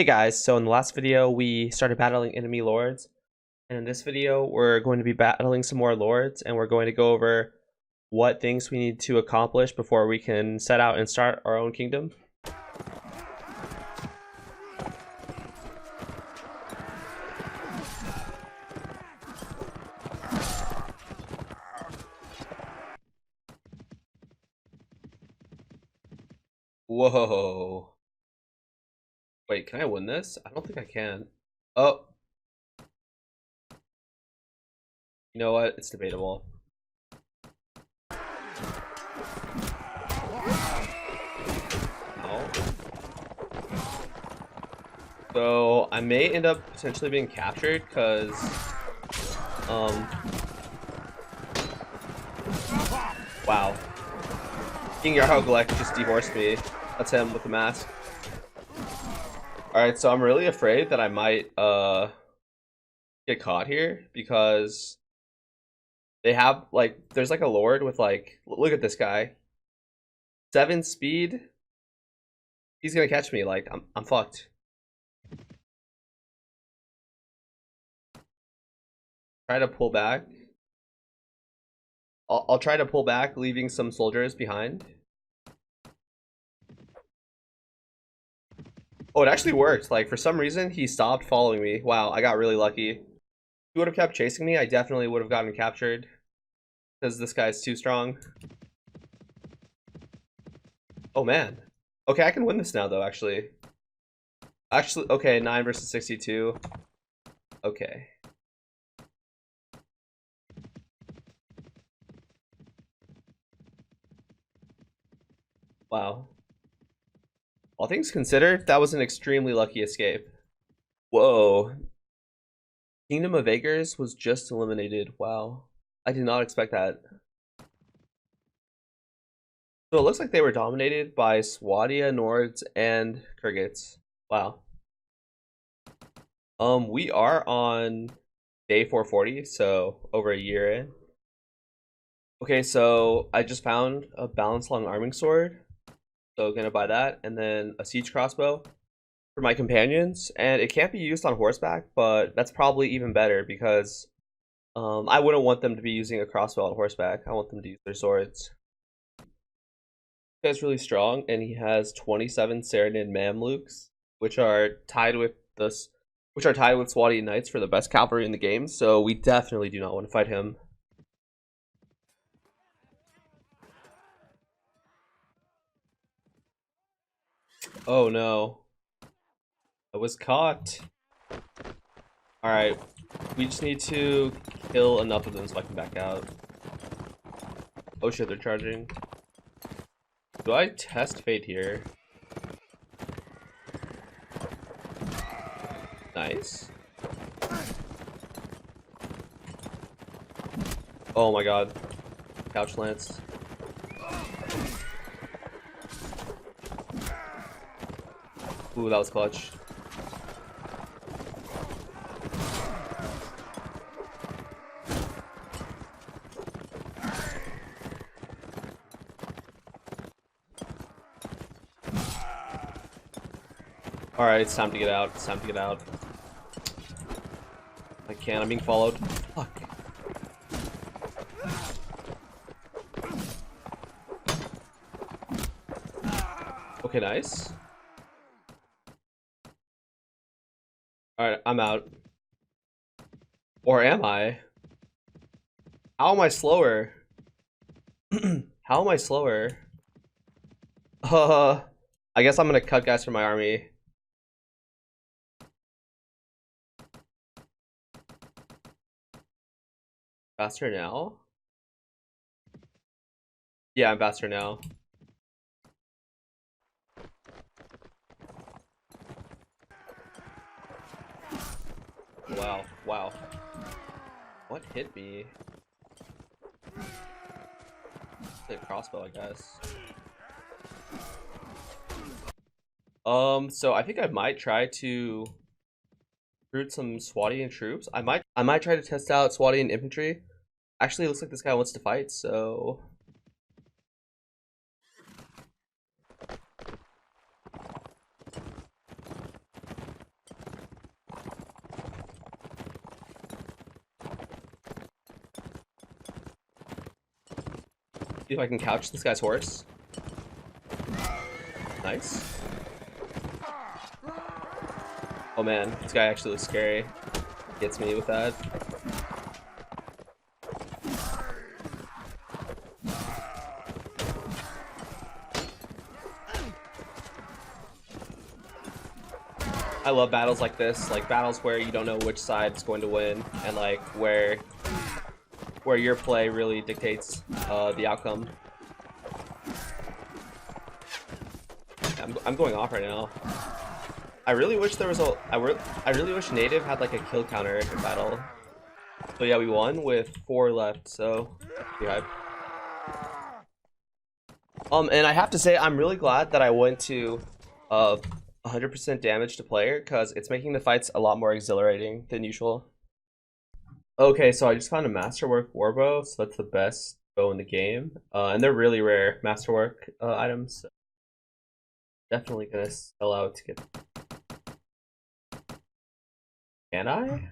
Hey guys, so in the last video we started battling enemy lords, and in this video we're going to be battling some more lords, and we're going to go over what things we need to accomplish before we can set out and start our own kingdom. Whoa. Wait, can I win this? I don't think I can. Oh. You know what? It's debatable. No. So I may end up potentially being captured because wow. King Yarhoglek just dehorsed me. That's him with the mask. Alright, so I'm really afraid that I might get caught here because they have there's like a lord with look at this guy. 7 speed. He's gonna catch me, I'm fucked. Try to pull back. I'll try to pull back, leaving some soldiers behind. Oh, it actually worked. For some reason, he stopped following me. Wow, I got really lucky. If he would have kept chasing me, I definitely would have gotten captured. Because this guy's too strong. Oh, man. Okay, I can win this now, though, actually. Okay, 9 versus 62. Okay. Wow. All things considered, that was an extremely lucky escape. Whoa. Kingdom of Acres was just eliminated. Wow. I did not expect that. So it looks like they were dominated by Swadia, Nords, and Kurgits. Wow. We are on day 440, so over a year in. Okay, so I just found a balanced long arming sword. So gonna buy that, and then a siege crossbow for my companions. And it can't be used on horseback, but that's probably even better because I wouldn't want them to be using a crossbow on horseback. I want them to use their swords. This guy's really strong, and he has 27 Saranid Mamluks, which are tied with Swati Knights for the best cavalry in the game. So we definitely do not want to fight him. Oh no. I was caught. Alright. We just need to kill enough of them so I can back out. Oh shit, they're charging. Do I test fate here? Nice. Oh my god. Couch lance. Ooh, that was clutch. Alright, it's time to get out. It's time to get out. I can't, I'm being followed. Fuck. Okay, nice. Alright, I'm out. Or am I? How am I slower? How am I slower? I guess I'm gonna cut guys from my army. Faster now? Yeah, I'm faster now. Wow, wow. What hit me? The crossbow, I guess. So I think I might try to recruit some Swatian troops. I might try to test out Swatian infantry. Actually, it looks like this guy wants to fight, so See if I can couch this guy's horse. Nice. Oh man, this guy actually looks scary. Gets me with that. I love battles like this, like battles where you don't know which side's going to win, and like where your play really dictates the outcome. I'm going off right now. I really wish there was a. I really wish native had like a kill counter in battle. So yeah, we won with 4 left. So yeah. And I have to say, I'm really glad that I went to 100% damage to player, because it's making the fights a lot more exhilarating than usual. Okay, so I just found a Masterwork Warbow, so that's the best bow in the game. And they're really rare Masterwork items. So definitely gonna sell out to get. Can I?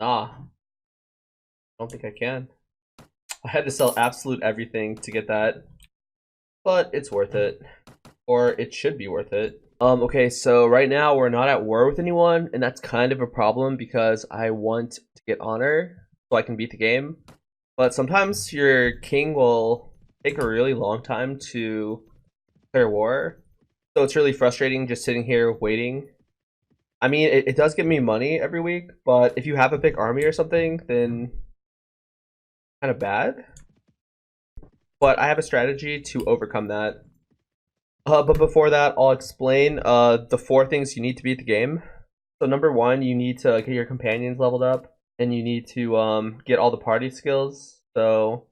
Nah. I don't think I can. I had to sell absolute everything to get that. But it's worth it. Or it should be worth it. Okay, so right now we're not at war with anyone, and that's kind of a problem because I want to get honor so I can beat the game. But sometimes your king will take a really long time to declare war. So it's really frustrating just sitting here waiting. I mean, it does give me money every week, but if you have a big army or something, then kind of bad. But I have a strategy to overcome that. But before that, I'll explain the 4 things you need to beat the game. So number 1, you need to get your companions leveled up, and you need to get all the party skills. So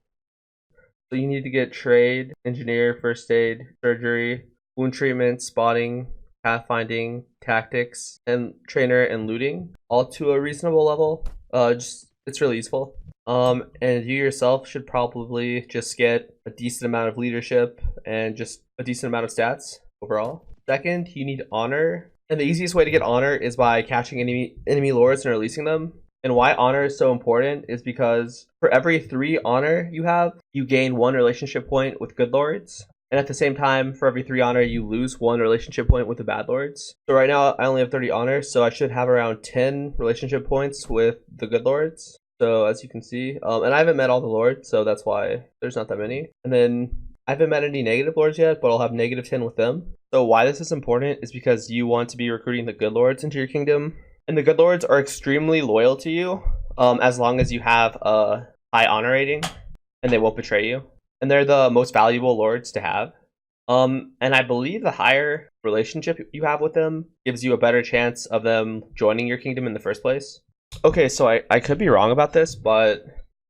you need to get trade, engineer, first aid, surgery, wound treatment, spotting, pathfinding, tactics, and trainer and looting, all to a reasonable level. It's really useful. And you yourself should probably just get a decent amount of leadership and just a decent amount of stats overall. Second, you need honor. And the easiest way to get honor is by catching enemy lords and releasing them. And why honor is so important is because for every 3 honor you have, you gain 1 relationship point with good lords. And at the same time, for every 3 honor, you lose 1 relationship point with the bad lords. So right now, I only have 30 honor, so I should have around 10 relationship points with the good lords. So as you can see, and I haven't met all the lords, so that's why there's not that many. And then I haven't met any negative lords yet, but I'll have -10 with them. So why this is important is because you want to be recruiting the good lords into your kingdom. And the good lords are extremely loyal to you, as long as you have a high honor rating, and they won't betray you. And they're the most valuable lords to have. And I believe the higher relationship you have with them gives you a better chance of them joining your kingdom in the first place. Okay, so I could be wrong about this, but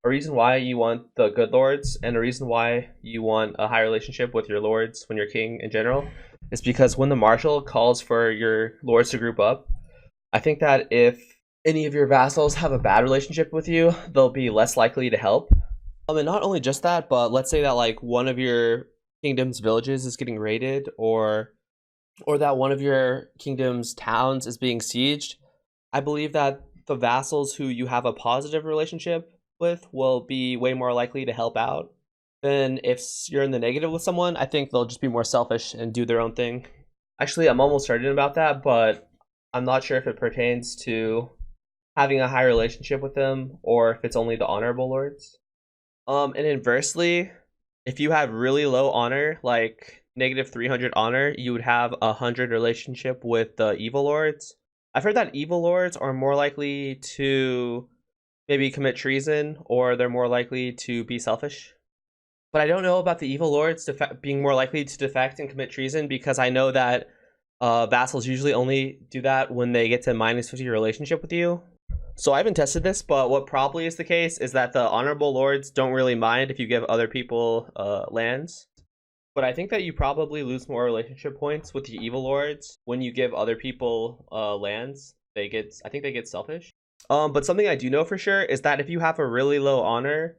a reason why you want the good lords and a reason why you want a high relationship with your lords when you're king in general is because when the marshal calls for your lords to group up, I think that if any of your vassals have a bad relationship with you, they'll be less likely to help. And not only just that, but let's say that like one of your kingdom's villages is getting raided, or that one of your kingdom's towns is being sieged. I believe that the vassals who you have a positive relationship with will be way more likely to help out than if you're in the negative with someone. I think they'll just be more selfish and do their own thing. Actually, I'm almost certain about that, but I'm not sure if it pertains to having a high relationship with them or if it's only the honorable lords. And inversely, if you have really low honor, like -300 honor, you would have 100 relationship with the evil lords. I've heard that evil lords are more likely to maybe commit treason, or they're more likely to be selfish. But I don't know about the evil lords being more likely to defect and commit treason, because I know that vassals usually only do that when they get to -50 relationship with you. So I haven't tested this, but what probably is the case is that the honorable lords don't really mind if you give other people lands. But I think that you probably lose more relationship points with the evil lords when you give other people lands. I think they get selfish. But something I do know for sure is that if you have a really low honor,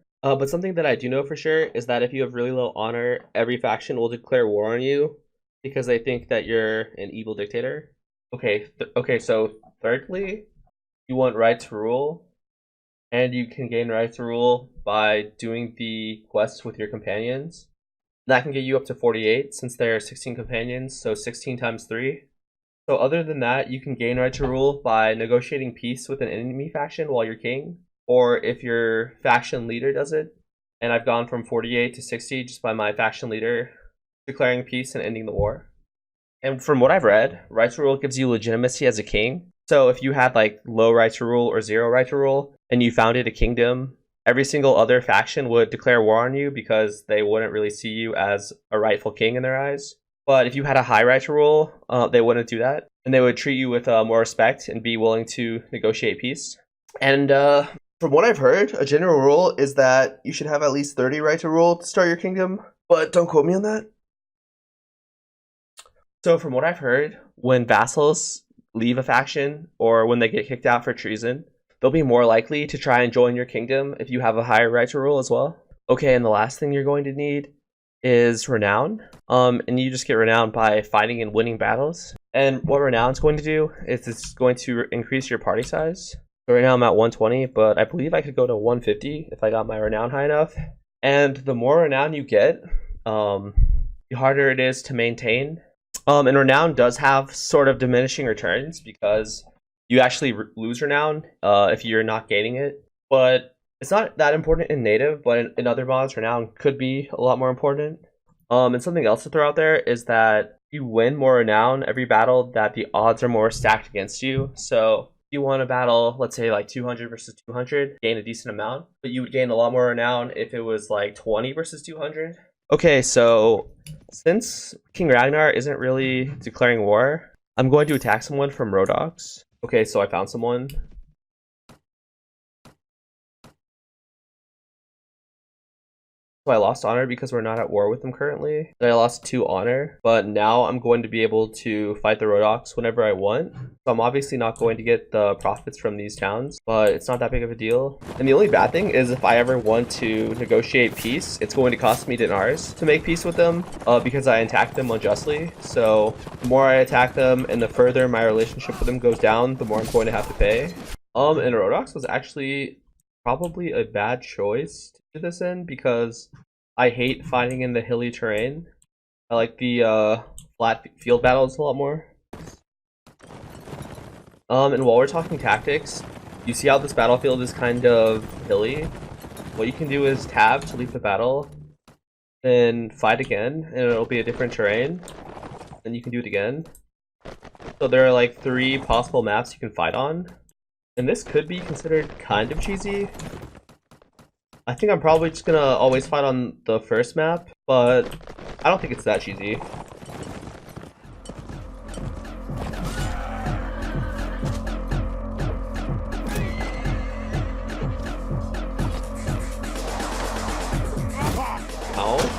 every faction will declare war on you because they think that you're an evil dictator. Okay, so thirdly, you want right to rule, and you can gain right to rule by doing the quests with your companions. That can get you up to 48 since there are 16 companions, so 16 times 3. So other than that, you can gain right to rule by negotiating peace with an enemy faction while you're king, or if your faction leader does it. And I've gone from 48 to 60 just by my faction leader declaring peace and ending the war. And from what I've read, right to rule gives you legitimacy as a king. So if you had like low right to rule or 0 right to rule, and you founded a kingdom, every single other faction would declare war on you because they wouldn't really see you as a rightful king in their eyes. But if you had a high right to rule, they wouldn't do that. And they would treat you with more respect and be willing to negotiate peace. And from what I've heard, a general rule is that you should have at least 30 right to rule to start your kingdom. But don't quote me on that. So from what I've heard, when vassals leave a faction or when they get kicked out for treason, they'll be more likely to try and join your kingdom if you have a higher right to rule as well. Okay, and the last thing you're going to need is renown. And you just get renown by fighting and winning battles. And what renown's going to do is it's going to increase your party size. So right now I'm at 120, but I believe I could go to 150 if I got my renown high enough. And the more renown you get, the harder it is to maintain. And renown does have sort of diminishing returns because you actually lose renown if you're not gaining it. But it's not that important in native, but in other mods, renown could be a lot more important. And something else to throw out there is that you win more renown every battle that the odds are more stacked against you. So if you won a battle, let's say like 200 versus 200, gain a decent amount, but you would gain a lot more renown if it was like 20 versus 200. Okay, so since King Ragnar isn't really declaring war, I'm going to attack someone from Rodox. Okay, so I found someone. So I lost honor because we're not at war with them currently. And I lost 2 honor, but now I'm going to be able to fight the Rodox whenever I want. So I'm obviously not going to get the profits from these towns, but it's not that big of a deal. And the only bad thing is if I ever want to negotiate peace, it's going to cost me dinars to make peace with them because I attacked them unjustly. So the more I attack them and the further my relationship with them goes down, the more I'm going to have to pay. And Rodox was actually probably a bad choice to do this in because I hate fighting in the hilly terrain. I like the flat field battles a lot more. And while we're talking tactics, you see how this battlefield is kind of hilly? What you can do is tab to leave the battle, then fight again, and it'll be a different terrain. Then you can do it again. So there are like 3 possible maps you can fight on. And this could be considered kind of cheesy. I think I'm probably just gonna always fight on the first map, but I don't think it's that cheesy. Ow.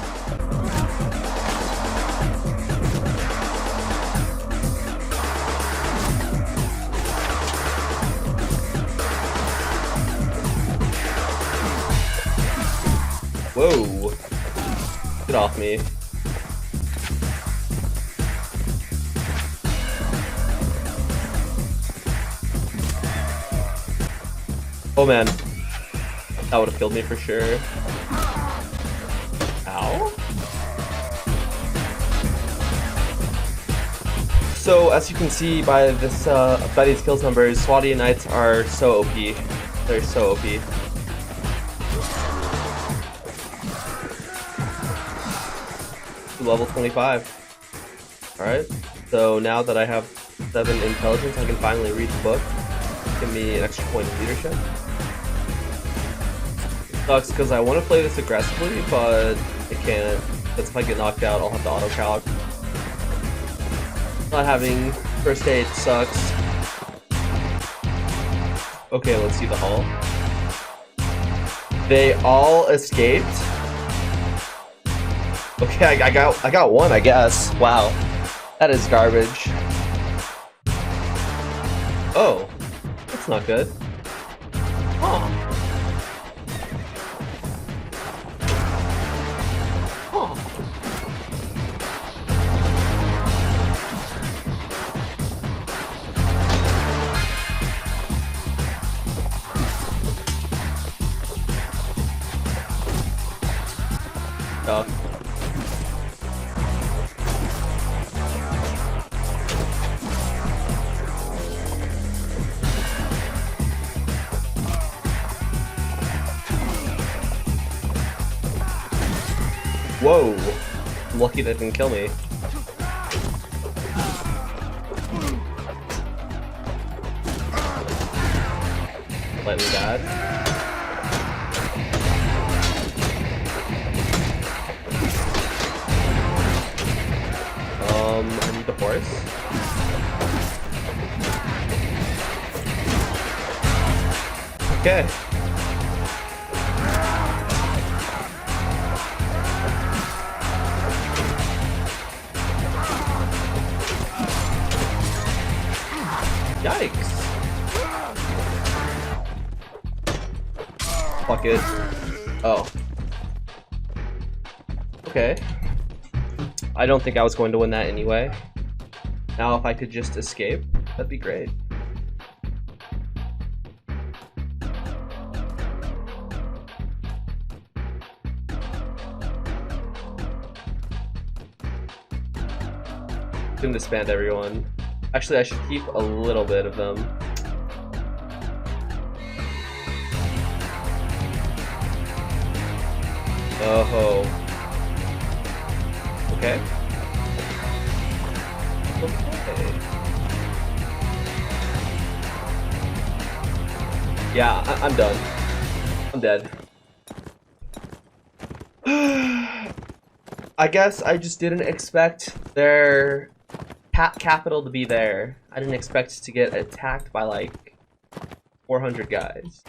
Whoa! Get off me. Oh man. That would have killed me for sure. Ow. So as you can see by this by these kills numbers, Swadian Knights are so OP. They're so OP. Level 25. Alright, so now that I have 7 intelligence, I can finally read the book. Give me an extra point of leadership. It sucks because I want to play this aggressively, but I can't. Because if I get knocked out, I'll have to auto-calc. Not having first aid sucks. Okay, let's see the hull. They all escaped. Okay, I got one, I guess. Wow, that is garbage. Oh, that's not good. Huh. Huh. I'm lucky that didn't kill me. Slightly bad. I need the horse. Okay. Yikes. Fuck it. Oh. Okay. I don't think I was going to win that anyway. Now if I could just escape, that'd be great. Couldn't disband everyone. Actually, I should keep a little bit of them. Oh. Okay. Okay. Yeah, I'm done. I'm dead. I guess I just didn't expect their capital to be there. I didn't expect to get attacked by like 400 guys.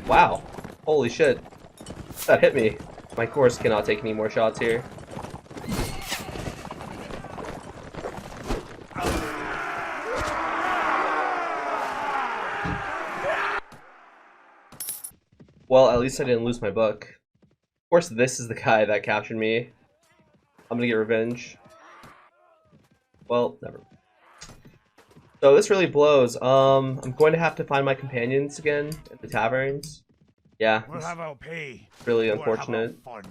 Wow. Holy shit. That hit me. My course cannot take any more shots here. Well, at least I didn't lose my book. Of course, this is the guy that captured me. I'm gonna get revenge. Well, never. So this really blows. I'm going to have to find my companions again at the taverns. Yeah, We'll have our pay. really We'll have our unfortunate. fun.